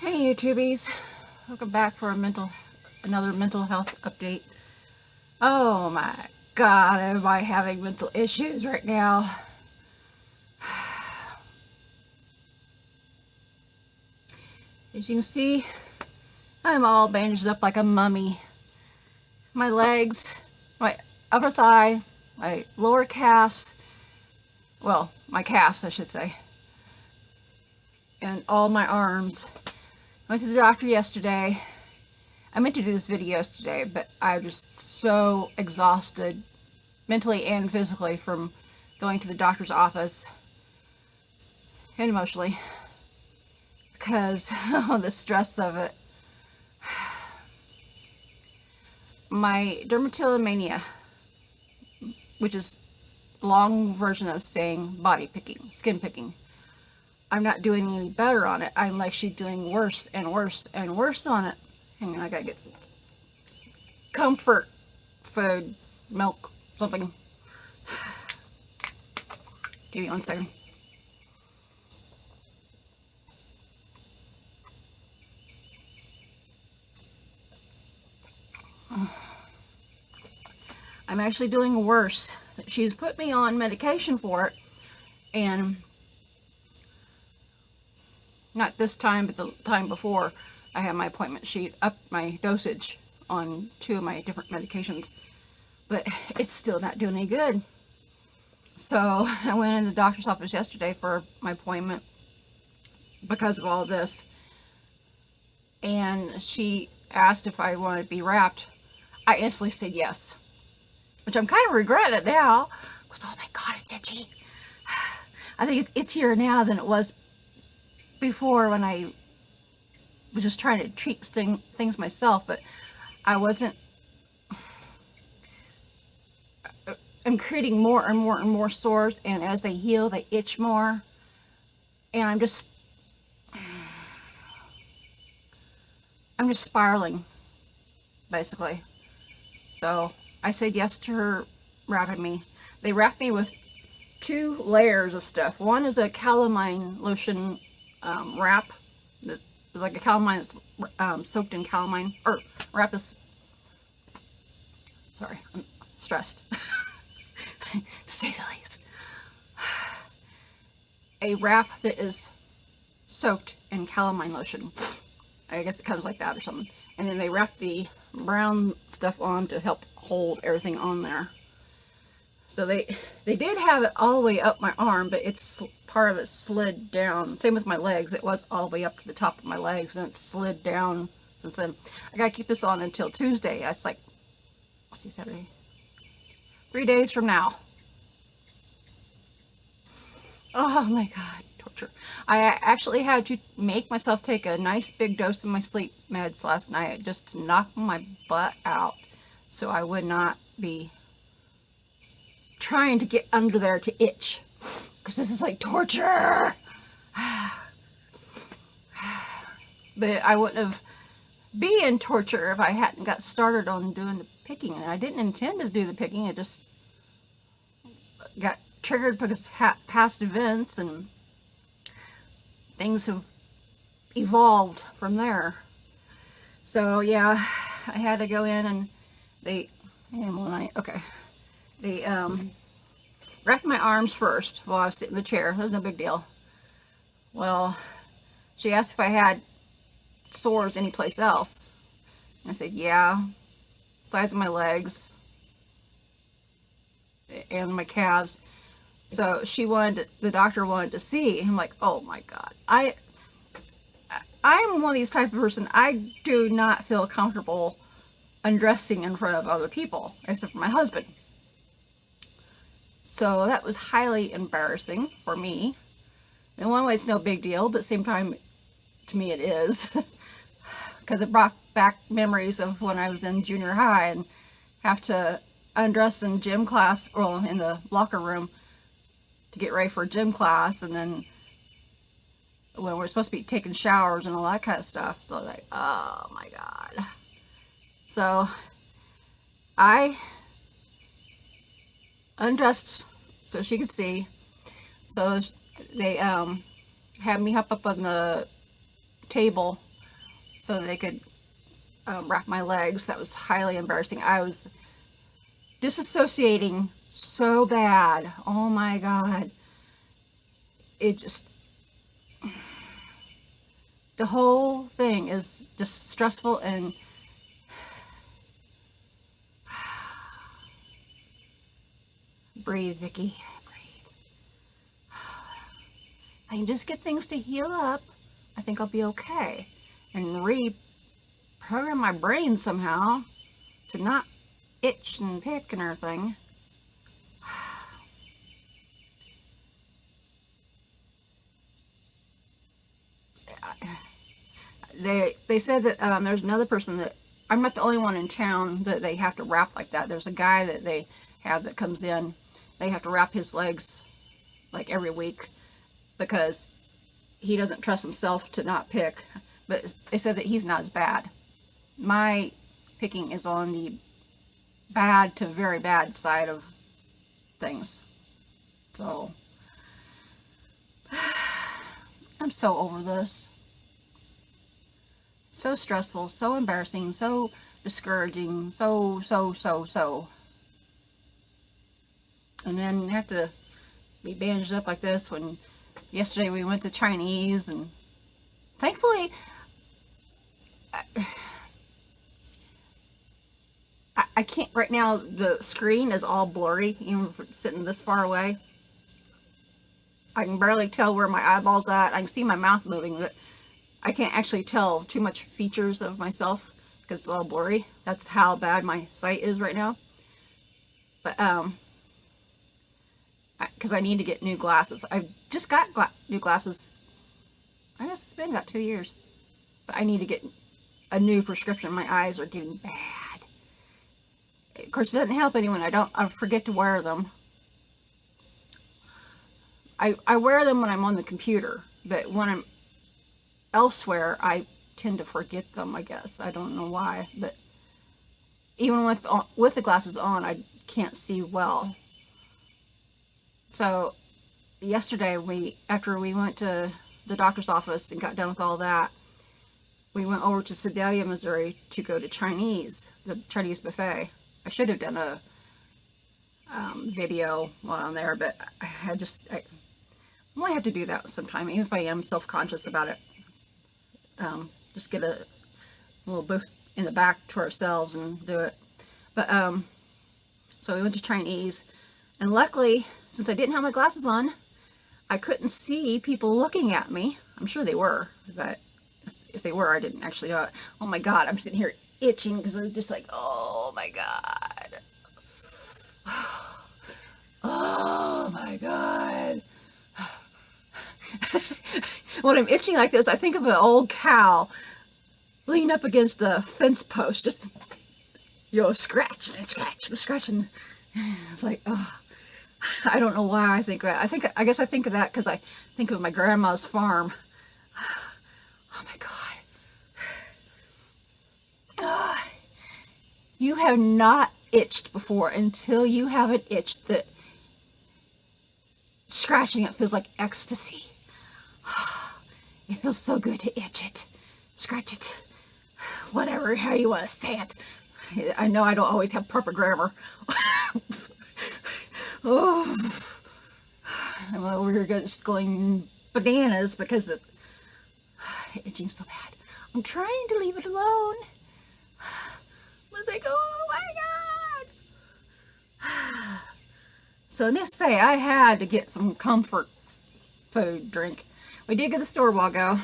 Hey YouTubies, welcome back for another mental health update. Oh my god, am I having mental issues right now. As you can see, I'm all bandaged up like a mummy. My legs, my upper thigh, my lower calves, well, my calves I should say, and all my arms. I went to the doctor yesterday. I meant to do this video yesterday, but I'm just so exhausted mentally and physically from going to the doctor's office and emotionally because of the stress of it. My dermatillomania, which is a long version of saying body picking, skin picking, I'm not doing any better on it. I'm actually doing worse and worse and worse on it. Hang on, I gotta get some comfort food, milk, something. Give me 1 second. I'm actually doing worse. She's put me on medication for it, and not this time, but the time before, I had my appointment sheet up my dosage on 2 of my different medications, but it's still not doing any good. So I went in the doctor's office yesterday for my appointment because of all this, and she asked if I wanted to be wrapped. I instantly said yes, which I'm kind of regretting it now because, oh my god, it's itchy. I think it's itchier now than it was before when I was just trying to treat things myself, but I wasn't. I'm creating more and more and more sores, and as they heal, they itch more, and I'm just spiraling, basically. So I said yes to her wrapping me. They wrapped me with 2 layers of stuff. One is a calamine lotion wrap. That is like a calamine that's soaked in calamine. Or wrap is, sorry, I'm stressed, to say the least. A wrap that is soaked in calamine lotion. I guess it comes like that or something. And then they wrap the brown stuff on to help hold everything on there. So they did have it all the way up my arm, but it's part of it slid down. Same with my legs. It was all the way up to the top of my legs, and it slid down since then. I gotta keep this on until Tuesday. That's like, let's see, Saturday, 3 days from now. Oh my god, torture. I actually had to make myself take a nice big dose of my sleep meds last night just to knock my butt out so I would not be trying to get under there to itch, because this is like torture. But I wouldn't have been in torture if I hadn't got started on doing the picking, and I didn't intend to do the picking. It just got triggered because past events and things have evolved from there. So yeah, I had to go in, and they wrapped my arms first while I was sitting in the chair. It was no big deal. Well, she asked if I had sores anyplace else. I said yeah, sides of my legs and my calves. So the doctor wanted to see. I'm like, oh my god, I'm one of these type of person. I do not feel comfortable undressing in front of other people, except for my husband. So that was highly embarrassing for me. In one way, it's no big deal, but at the same time, to me, it is. Because it brought back memories of when I was in junior high and have to undress in gym class, or in the locker room, to get ready for gym class, and then when we're supposed to be taking showers and all that kind of stuff. So like, oh my god. So I undressed so she could see. So they had me hop up on the table so they could wrap my legs. That was highly embarrassing. I was disassociating so bad. Oh my God. It just, the whole thing is just stressful. And breathe, Vikki, breathe. I can just get things to heal up. I think I'll be okay. And reprogram my brain somehow to not itch and pick and everything. They said that there's another person that, I'm not the only one in town that they have to wrap like that. There's a guy that they have that comes in. They have to wrap his legs like every week because he doesn't trust himself to not pick. But they said that he's not as bad. My picking is on the bad to very bad side of things. So I'm so over this. So stressful, so embarrassing, so discouraging, so. And then you have to be bandaged up like this when yesterday we went to Chinese, and thankfully I can't right now. The screen is all blurry, even for sitting this far away. I can barely tell where my eyeball's at. I can see my mouth moving, but I can't actually tell too much features of myself because it's all blurry. That's how bad my sight is right now. But because I need to get new glasses. I've just got new glasses. I guess it's been about 2 years. But I need to get a new prescription. My eyes are getting bad. Of course, it doesn't help anyone I forget to wear them. I wear them when I'm on the computer, but when I'm elsewhere, I tend to forget them, I guess. I don't know why, but even with the glasses on, can't see well. So yesterday, after we went to the doctor's office and got done with all that, we went over to Sedalia, Missouri to go to the Chinese buffet. I should have done a video while I'm there, but I might have to do that sometime, even if I am self-conscious about it. Just get a little booth in the back to ourselves and do it. But so we went to Chinese, and luckily, since I didn't have my glasses on, I couldn't see people looking at me. I'm sure they were, but if they were, I didn't actually know it. Oh my God, I'm sitting here itching because I was just like, oh my God. Oh my God. When I'm itching like this, I think of an old cow leaning up against a fence post, just, scratching and scratching and scratching. It's like, oh, I don't know why I think that. I guess I think of that because I think of my grandma's farm. Oh my God. You have not itched before until you haven't itched. That scratching it feels like ecstasy. It feels so good to itch it, scratch it, whatever, how you want to say it. I know I don't always have proper grammar. Oh, I'm over here just going bananas because it's itching so bad. I'm trying to leave it alone. I was like, oh my God. So needless to say, I had to get some comfort food, drink. We did go to the store a while ago.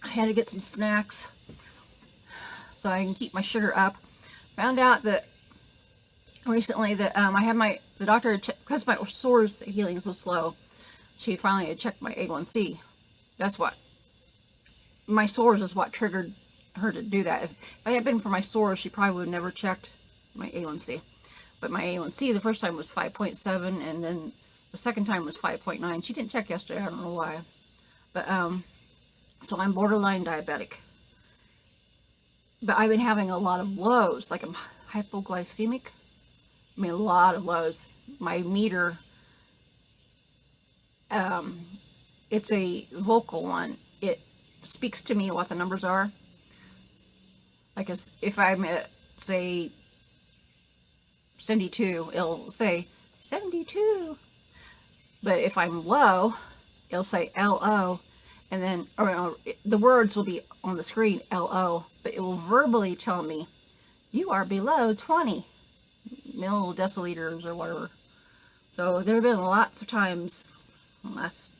I had to get some snacks so I can keep my sugar up. Found out that recently that I had the doctor, because my sores healing so slow, she finally had checked my A1C. That's what, my sores is what triggered her to do that. If I had been for my sores, she probably would have never checked my A1C. But my A1C the first time was 5.7, and then the second time was 5.9. She didn't check yesterday, I don't know why. But so I'm borderline diabetic. But I've been having a lot of lows, like I'm hypoglycemic. I mean, a lot of lows. My meter, it's a vocal one. It speaks to me what the numbers are. Like if I'm at, say, 72, it'll say 72. But if I'm low, it'll say LO, and then the words will be on the screen, LO, but it will verbally tell me, you are below 20 milldeciliters or whatever. So there have been lots of times in the last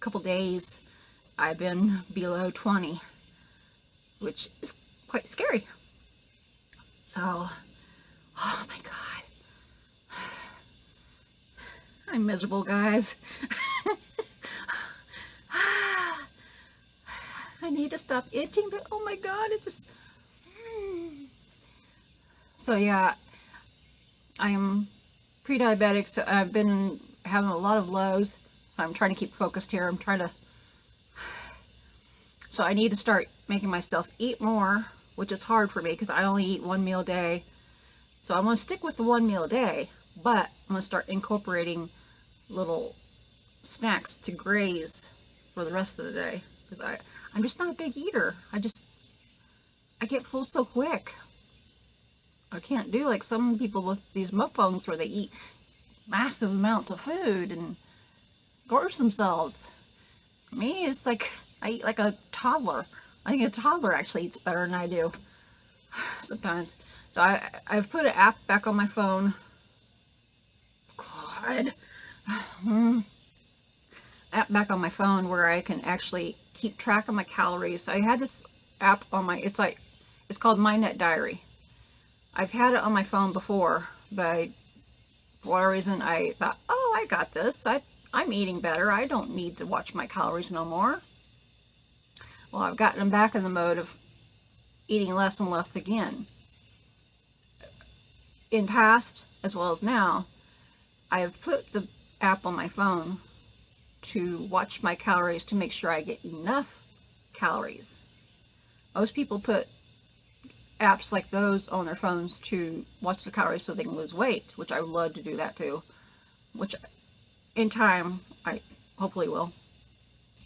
couple days I've been below 20, which is quite scary. So, oh my God. I'm miserable, guys. I need to stop itching, but oh my God, it just... So yeah, I am pre-diabetic, so I've been having a lot of lows. I'm trying to keep focused here. So I need to start making myself eat more, which is hard for me because I only eat 1 meal a day. So I'm going to stick with the 1 meal a day, but I'm going to start incorporating little snacks to graze for the rest of the day, because I'm just not a big eater. I get full so quick. I can't do like some people with these mukbangs where they eat massive amounts of food and gorge themselves. Me, it's like I eat like a toddler. I think a toddler actually eats better than I do sometimes. So I've put an app back on my phone. God. App back on my phone where I can actually keep track of my calories. I had this app on my, it's called My Net Diary. I've had it on my phone before, but for whatever reason I thought, oh, I got this. I'm eating better. I don't need to watch my calories no more. Well, I've gotten back in the mode of eating less and less again. In past, as well as now, I have put the app on my phone to watch my calories to make sure I get enough calories. Most people put apps like those on their phones to watch the calories so they can lose weight, which I would love to do that too, which in time I hopefully will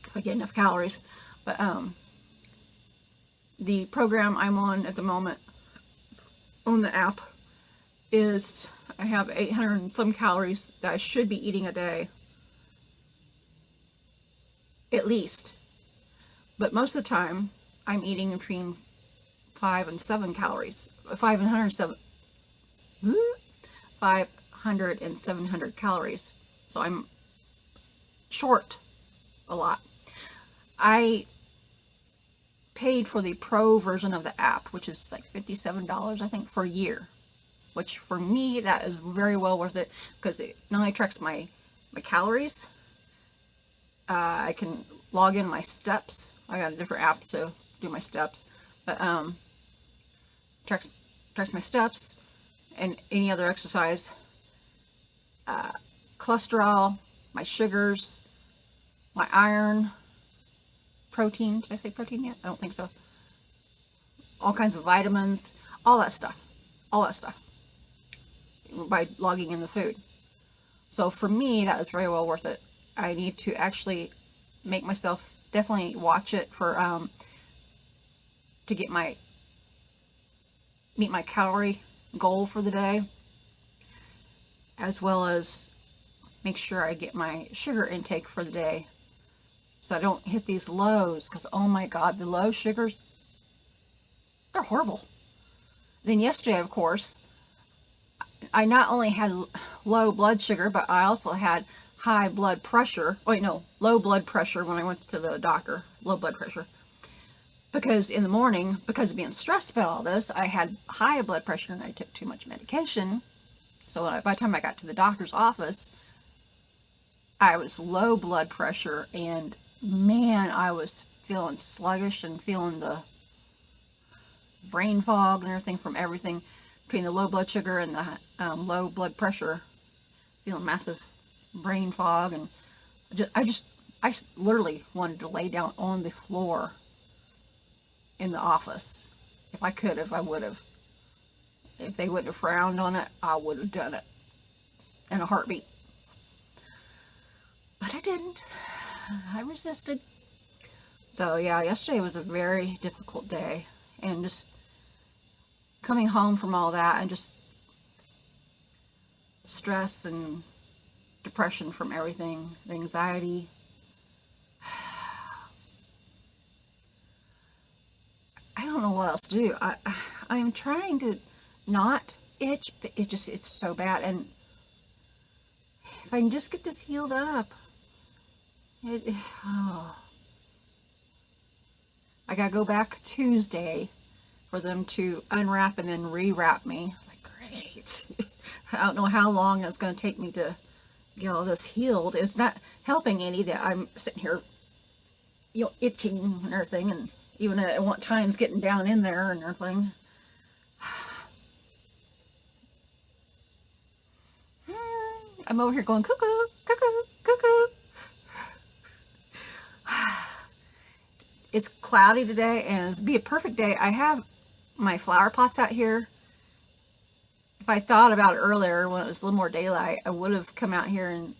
if I get enough calories. But the program I'm on at the moment on the app is I have 800 and some calories that I should be eating a day, at least. But most of the time I'm eating between 500 and 700 calories. So I'm short a lot. I paid for the pro version of the app, which is like $57, I think, for a year, which for me, that is very well worth it, because it not only tracks my calories, I can log in my steps. I got a different app to do my steps, but tracks my steps and any other exercise, cholesterol, my sugars, my iron, protein. Did I say protein yet? I don't think so. All kinds of vitamins, all that stuff by logging in the food. So for me, that is very well worth it. I need to actually make myself definitely watch it for to get meet my calorie goal for the day, as well as make sure I get my sugar intake for the day so I don't hit these lows, because oh my God, the low sugars, they're horrible. Then yesterday, of course, I not only had low blood sugar, but I also had high blood pressure. Wait, no, low blood pressure when I went to the doctor. Low blood pressure. Because in the morning, because of being stressed about all this, I had high blood pressure and I took too much medication. So by the time I got to the doctor's office, I was low blood pressure, and man, I was feeling sluggish and feeling the brain fog and everything from everything between the low blood sugar and the low blood pressure, feeling massive brain fog. And I literally wanted to lay down on the floor in the office. If I would have. If they wouldn't have frowned on it, I would have done it in a heartbeat. But I didn't. I resisted. So yeah, yesterday was a very difficult day, and just coming home from all that and just stress and depression from everything, the anxiety. I don't know what else to do. I'm trying to not itch, but it's so bad. And if I can just get this healed up, oh. I gotta go back Tuesday for them to unwrap and then rewrap me. I was like, great. I don't know how long it's going to take me to get all this healed. It's not helping any that I'm sitting here, you know, itching and everything, and even at one times getting down in there and everything. I'm over here going cuckoo, cuckoo, cuckoo. It's cloudy today, and it'll be a perfect day. I have my flower pots out here. If I thought about it earlier when it was a little more daylight, I would have come out here and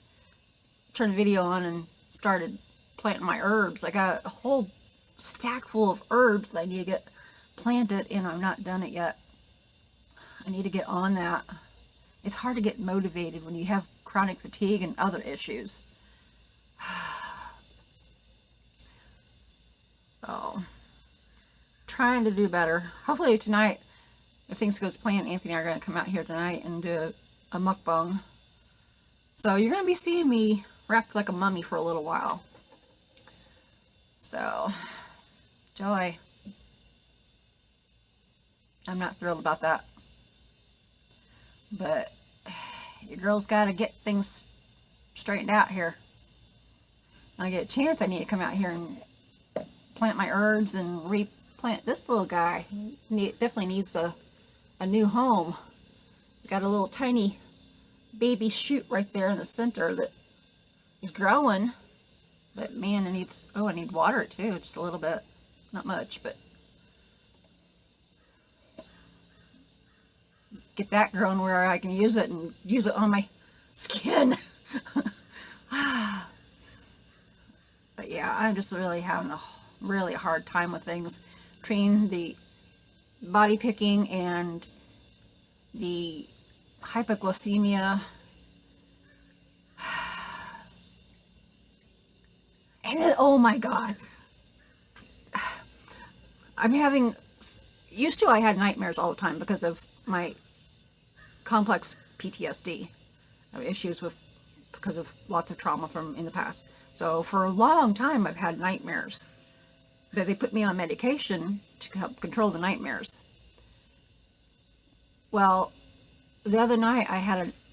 turned the video on and started planting my herbs. I got a whole stack full of herbs that I need to get planted, and I've not done it yet. I need to get on that. It's hard to get motivated when you have chronic fatigue and other issues. So, trying to do better. Hopefully tonight, if things go as planned, Anthony and I are going to come out here tonight and do a mukbang. So you're going to be seeing me wrapped like a mummy for a little while. So, joy. I'm not thrilled about that. But your girl's got to get things straightened out here. When I get a chance, I need to come out here and plant my herbs and replant this little guy. Definitely needs a new home. Got a little tiny baby shoot right there in the center that is growing, but man, it needs, oh, I need water too, just a little bit, not much, but get that growing where I can use it and use it on my skin. But yeah, I'm just really having a really hard time with things between the body picking and the hypoglycemia. And then, oh my God, I'm having, used to I had nightmares all the time because of my complex PTSD. I have issues with, because of lots of trauma from in the past. So for a long time I've had nightmares. But they put me on medication to help control the nightmares. Well, the other night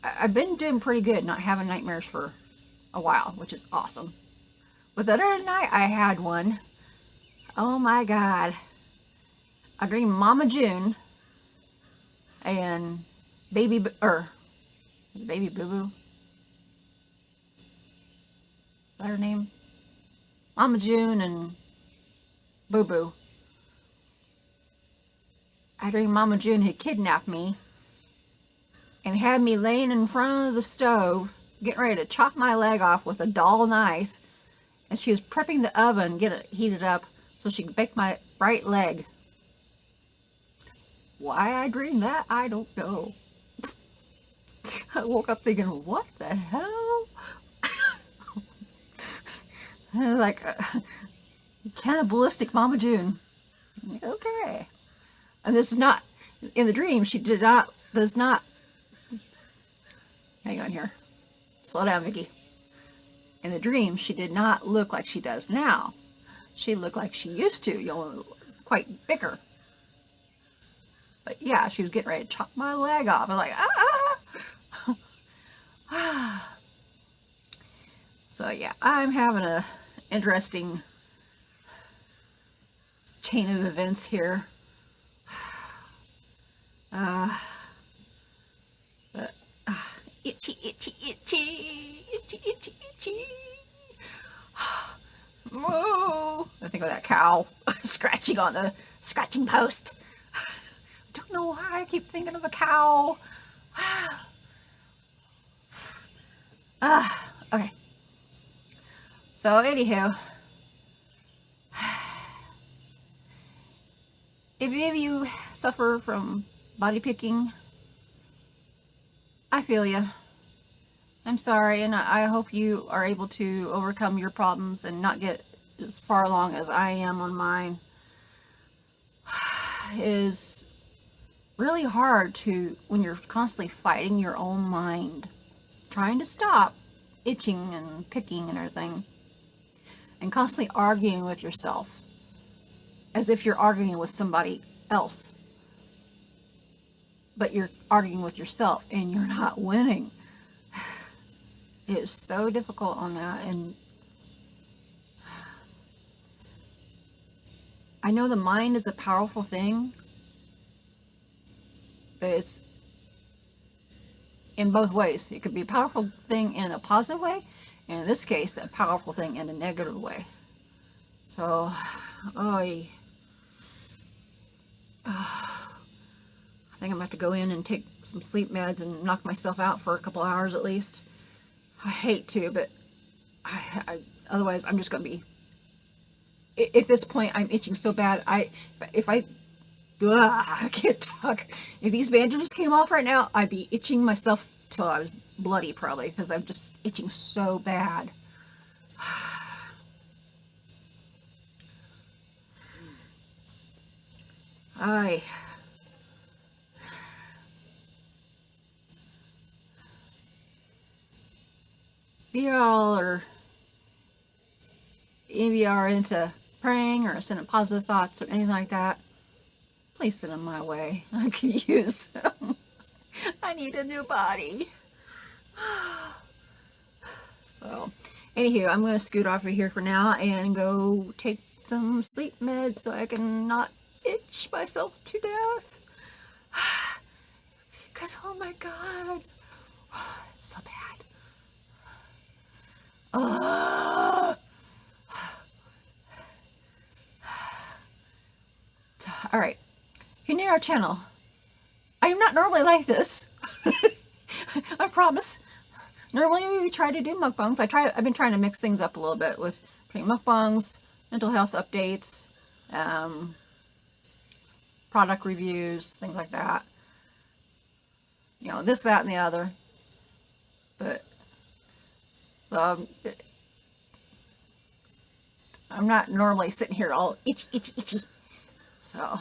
I've been doing pretty good not having nightmares for a while, which is awesome. But the other night I had one. Oh my God. I dreamed Mama June and Baby Boo Boo. Is that her name? Mama June and Boo Boo. I dreamed Mama June had kidnapped me and had me laying in front of the stove, getting ready to chop my leg off with a dull knife, and she was prepping the oven, get it heated up so she could bake my right leg. Why I dreamed that, I don't know. I woke up thinking, what the hell? Like, cannibalistic Mama June. Okay. And this is not, in the dream, she does not, hang on here. Slow down, Vikki. In the dream, she did not look like she does now. She looked like she used to, you know, quite bigger. But yeah, she was getting ready to chop my leg off. I was like, ah! So yeah, I'm having a interesting chain of events here. But itchy, itchy, itchy, itchy, itchy, itchy. Moo! I think of that cow scratching on the scratching post. don't know why I keep thinking of a cow. Okay. So, anywho, if any of you suffer from body picking, I feel you. I'm sorry, and I hope you are able to overcome your problems and not get as far along as I am on mine. It is really hard to, when you're constantly fighting your own mind, trying to stop itching and picking and everything, and constantly arguing with yourself as if you're arguing with somebody else, but you're arguing with yourself and you're not winning. It is so difficult on that, and I know the mind is a powerful thing, but it's in both ways. It could be a powerful thing in a positive way, and in this case, a powerful thing in a negative way. So, I think I'm going to have to go in and take some sleep meds and knock myself out for a couple hours at least. I hate to, but otherwise I'm just going to be, at this point I'm itching so bad. I can't talk. If these bandages came off right now, I'd be itching myself till I was bloody probably, because I'm just itching so bad. If y'all or any of you are into praying or sending positive thoughts or anything like that, please send them my way. I could use them. I need a new body. So, anywho, I'm going to scoot off of here for now and go take some sleep meds so I can not itch myself to death. Because, oh my god, it's so bad. Alright, if you're new to our channel, I am not normally like this. I promise. Normally we try to do mukbangs. I've been trying to mix things up a little bit with putting mukbangs, mental health updates, product reviews, things like that. You know, this, that, and the other. But so I'm not normally sitting here all itchy. So,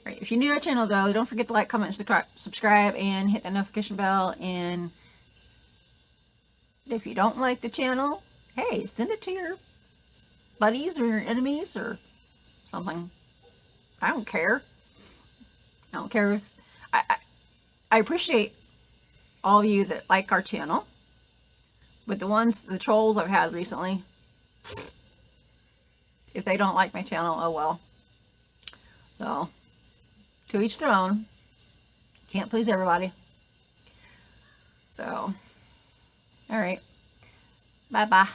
right, if you're new to our channel though, don't forget to like, comment, subscribe, and hit that notification bell. And if you don't like the channel, hey, send it to your buddies or your enemies or something. I don't care. I don't care if I appreciate all of you that like our channel, but the trolls I've had recently, if they don't like my channel, oh well. So, to each their own. Can't please everybody. So, alright. Bye-bye.